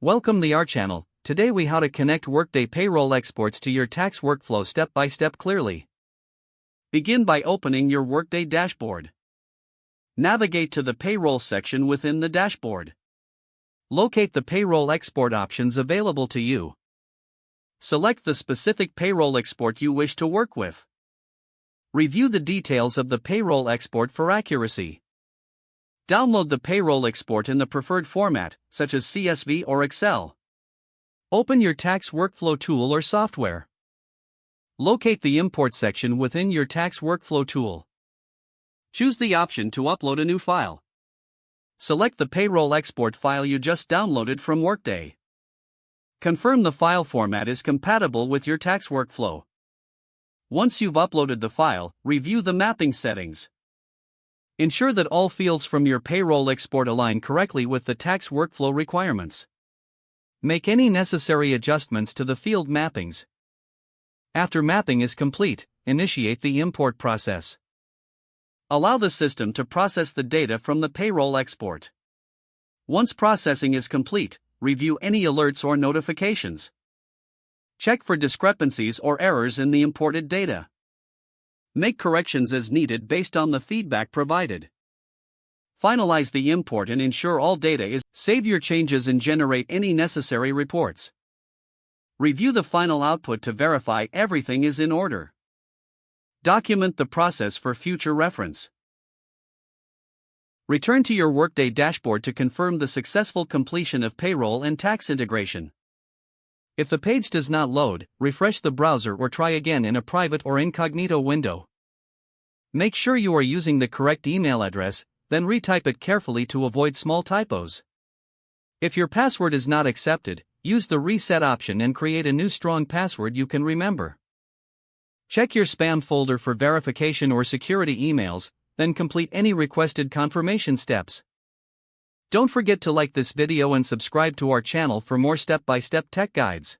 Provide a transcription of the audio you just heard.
Welcome to our channel. Today we how to connect Workday payroll exports to your tax workflow step by step clearly. Begin by opening your Workday dashboard. Navigate to the payroll section within the dashboard. Locate the payroll export options available to you. Select the specific payroll export you wish to work with. Review the details of the payroll export for accuracy. Download the payroll export in the preferred format, such as CSV or Excel. Open your tax workflow tool or software. Locate the import section within your tax workflow tool. Choose the option to upload a new file. Select the payroll export file you just downloaded from Workday. Confirm the file format is compatible with your tax workflow. Once you've uploaded the file, review the mapping settings. Ensure that all fields from your payroll export align correctly with the tax workflow requirements. Make any necessary adjustments to the field mappings. After mapping is complete, initiate the import process. Allow the system to process the data from the payroll export. Once processing is complete, review any alerts or notifications. Check for discrepancies or errors in the imported data. Make corrections as needed based on the feedback provided. Finalize the import and ensure all data is. Save your changes and generate any necessary reports. Review the final output to verify everything is in order. Document the process for future reference. Return to your Workday dashboard to confirm the successful completion of payroll and tax integration. If the page does not load, refresh the browser or try again in a private or incognito window. Make sure you are using the correct email address, then retype it carefully to avoid small typos. If your password is not accepted, use the reset option and create a new strong password you can remember. Check your spam folder for verification or security emails, then complete any requested confirmation steps. Don't forget to like this video and subscribe to our channel for more step-by-step tech guides.